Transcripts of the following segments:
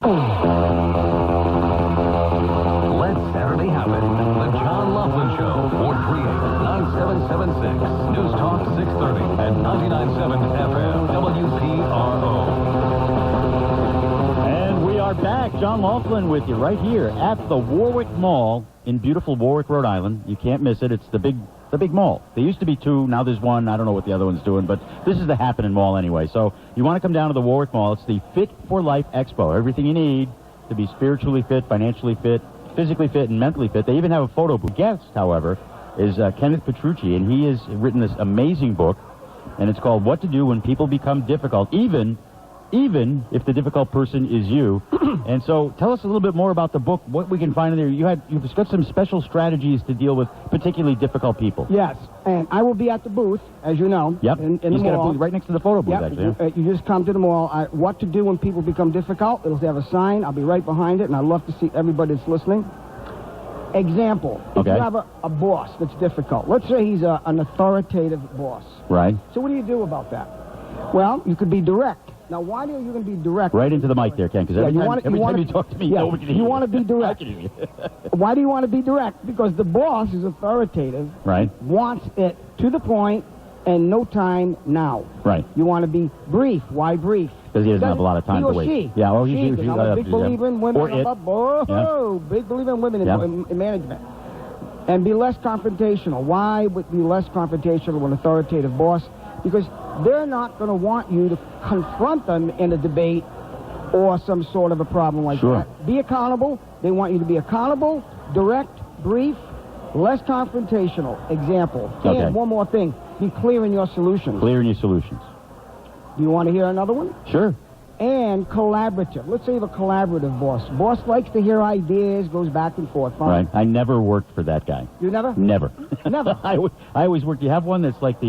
Let Saturday happen. The John Loughlin Show. 438-9776. News Talk 630 and 99.7 FM. WPRO. And we are back. John Loughlin with you right here at the Warwick Mall in beautiful Warwick, Rhode Island. You can't miss it. It's the big mall. There used to be two. Now there's one. I don't know what the other one's doing, but this is the happening mall anyway. So you want to come down to the Warwick Mall. It's the Fit for Life Expo. Everything you need to be spiritually fit, financially fit, physically fit, and mentally fit. They even have a photo booth. Guest, however, is Kenneth Petrucci, and he has written this amazing book, and it's called What to Do When People Become Difficult, even if the difficult person is you. And so tell us a little bit more about the book, what we can find in there. You've got some special strategies to deal with particularly difficult people. Yes, and I will be at the booth, as you know. Yep, in the he's got mall. a booth right next to the photo booth, Yep. actually. Yeah. You just come to the mall. What to do when people become difficult. It'll have a sign. I'll be right behind it, and I'd love to see everybody that's listening. Example, if Okay. you have a boss that's difficult, let's say he's an authoritative boss. Right. So what do you do about that? Well, you could be direct. Now, why are you going to be direct? Right into the mic there, Ken, because every time you talk to me, yeah, nobody can you hear want to be direct. Why do you want to be direct? Because the boss is authoritative, Right. wants it to the point, and no time now. Right. You want to be brief. Why brief? Because he doesn't have a lot of time to he or wait. She. Yeah, well, she, he's I'm a big believer in women. Or it. Big believer in women in management. And be less confrontational. Why would be less confrontational with an authoritative boss? Because they're not going to want you to confront them in a debate or some sort of a problem like Sure. that. Be accountable. They want you to be accountable, direct, brief, less confrontational. Example. Okay. And one more thing. Be clear in your solutions. Clear in your solutions. Do you want to hear another one? Sure. And collaborative. Let's say you have a collaborative boss. Boss likes to hear ideas, goes back and forth. Fine. Right. I never worked for that guy. You never? Never. Never. I always work. You have one that's like the...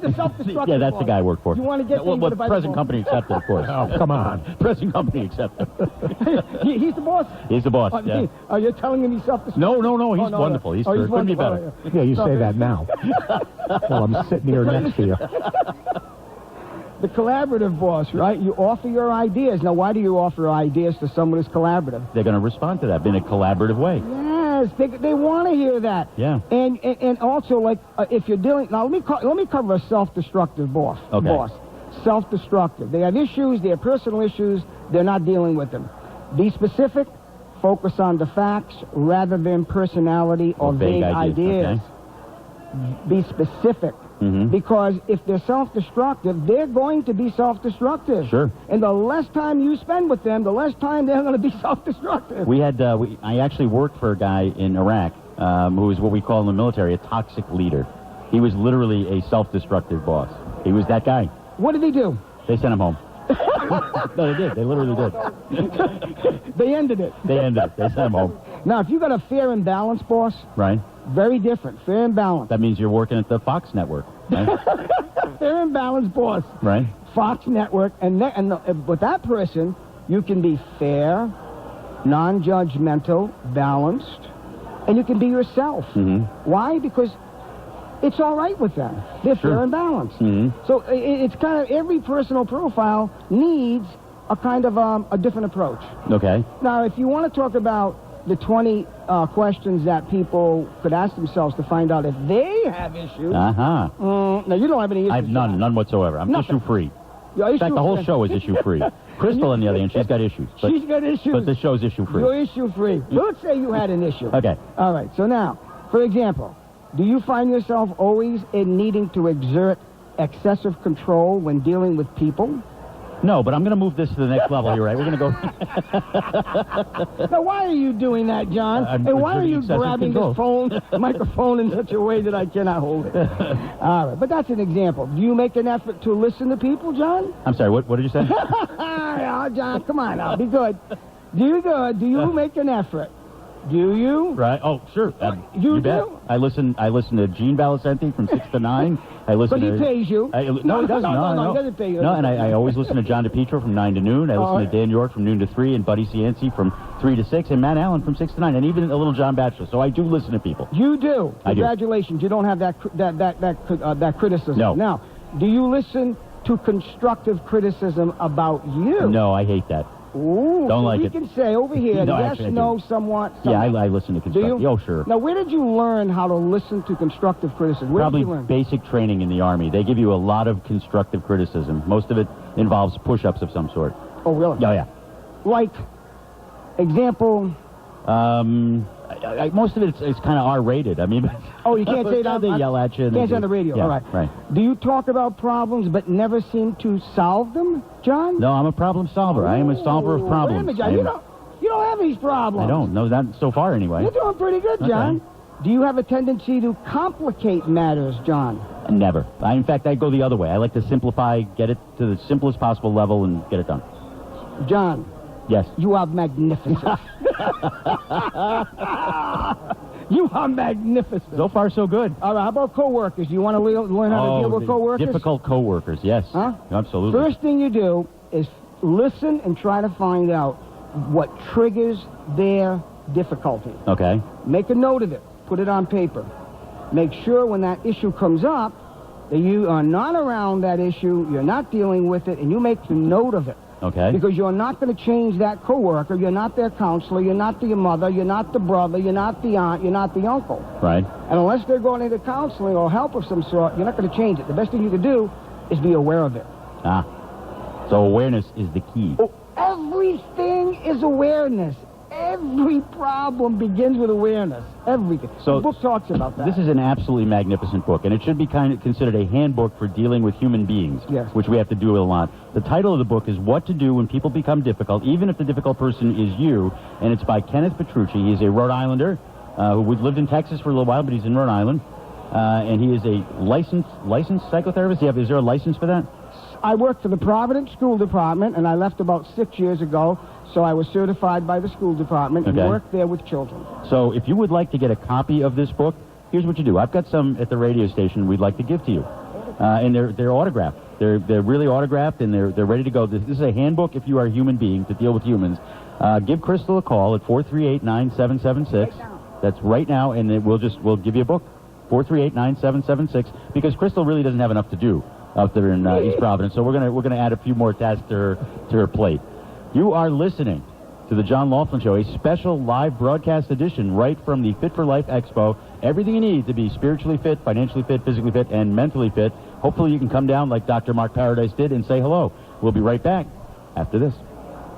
The self-destructive Yeah, that's boss. the guy I work for. You want to get well, things by the present ball. company accepted, of course. Oh, come on. Present company accepted. He's the boss. He's the boss, yeah. Are you telling him he's self-destructive? No, he's Oh, no, wonderful. no. He's Oh, couldn't be wonderful. better. Yeah, you say that now. Well, I'm sitting here next to you. The collaborative boss, right? You offer your ideas. Now, why do you offer ideas to someone who's collaborative? They're going to respond to that in a collaborative way. Yes, they want to hear that. Yeah. And also, like, if you're dealing... Now, let me cover a self-destructive boss. Okay. Boss. Self-destructive. They have issues. They have personal issues. They're not dealing with them. Be specific. Focus on the facts rather than personality or vague ideas. Okay. Be specific. Mm-hmm. Because if they're self-destructive, they're going to be self-destructive. Sure. And the less time you spend with them, the less time they're going to be self-destructive. We had, I actually worked for a guy in Iraq who was what we call in the military a toxic leader. He was literally a self-destructive boss. He was that guy. What did he do? They sent him home. No, they did. They literally did. They ended it. They ended it. They sent him home. Now, if you got a fair and balanced boss, Right. very different. Fair and balanced. That means you're working at the Fox network. Right. Fair and balanced boss. Right. Fox Network. And with that person, you can be fair, non-judgmental, balanced, and you can be yourself. Mm-hmm. Why? Because it's all right with them. They're fair and balanced. Mm-hmm. So it's kind of every personal profile needs a kind of a different approach. Okay. Now, if you want to talk about the 20 questions that people could ask themselves to find out if they have issues. Uh-huh. Now, you don't have any issues. I have none whatsoever. I'm Nothing. issue-free. You're In fact, the whole show is issue-free. Crystal, on the other hand, she's got issues. But, She's got issues. But the show's issue-free. You're issue-free. So let's say you had an issue. Okay. All right. So now, for example, do you find yourself always in needing to exert excessive control when dealing with people? No, but I'm going to move this to the next level here, right? We're going to go... Now, why are you doing that, John? And why are you grabbing this microphone in such a way that I cannot hold it? All right, but that's an example. Do you make an effort to listen to people, John? I'm sorry, what did you say? Oh, John, come on now, be good. Do you make an effort? Do you? Right. Oh, sure. You bet. do? I listen to Gene Valicenti from 6 to 9. I listen But he to... pays you. No, he doesn't. No, he doesn't pay you. No, and I always listen to John DePietro from 9 to noon. I listen to Dan York from noon to 3, and Buddy Cianci from 3 to 6, and Matt Allen from 6 to 9, and even a little John Batchelor. So I do listen to people. You do. I do. Congratulations. You don't have that criticism. No. Now, do you listen to constructive criticism about you? No, I hate that. Ooh, Don't like we it. can say over here, No, yes, actually, I no, do. somewhat. Yeah, I listen to constructive. Oh, sure. Now, where did you learn how to listen to constructive criticism? Where Probably did you learn? basic training in the Army. They give you a lot of constructive criticism. Most of it involves push-ups of some sort. Oh, really? Oh, yeah. Like, example... Most of it is kind of R-rated. I mean, Oh, you can't say that? They yell at you. Can't say on the radio. Yeah, All right. Right. Do you talk about problems but never seem to solve them, John? No, I'm a problem solver. I am a solver of problems. Wait a minute, John. You don't have these problems. I don't. No, not so far anyway. You're doing pretty good, John. Okay. Do you have a tendency to complicate matters, John? Never. In fact, I go the other way. I like to simplify, get it to the simplest possible level, and get it done. John. Yes. You are magnificent. You are magnificent. So far, so good. All right, how about coworkers? Do you want to learn how to deal with coworkers? Difficult coworkers, yes. Huh? Absolutely. First thing you do is listen and try to find out what triggers their difficulty. Okay. Make a note of it. Put it on paper. Make sure when that issue comes up that you are not around that issue, you're not dealing with it, and you make a note of it. Okay. Because you're not going to change that coworker. You're not their counselor. You're not the mother. You're not the brother. You're not the aunt. You're not the uncle. Right. And unless they're going into counseling or help of some sort, you're not going to change it. The best thing you can do is be aware of it. So awareness is the key. Oh, everything is awareness. Every problem begins with awareness. Everything. So the book talks about that. This is an absolutely magnificent book, and it should be kind of considered a handbook for dealing with human beings, Yes. which we have to do a lot. The title of the book is What to Do When People Become Difficult, Even If the Difficult Person Is You, and it's by Kenneth Petrucci. He's a Rhode Islander who lived in Texas for a little while, but he's in Rhode Island, and he is a licensed psychotherapist. Is there a license for that? I worked for the Providence School Department, and I left about 6 years ago, so I was certified by the school department and Okay. worked there with children. So if you would like to get a copy of this book, here's what you do. I've got some at the radio station we'd like to give to you, and they're autographed. They're really autographed, and they're ready to go. This is a handbook if you are a human being to deal with humans. Give Crystal a call at 438-9776. That's right now, and we'll give you a book. 438-9776, because Crystal really doesn't have enough to do out there in East Providence, so we're gonna add a few more tasks to her plate. You are listening to the John Loughlin Show, a special live broadcast edition right from the Fit for Life Expo. Everything you need to be spiritually fit, financially fit, physically fit, and mentally fit. Hopefully you can come down like Dr. Mark Paradise did and say hello. We'll be right back after this.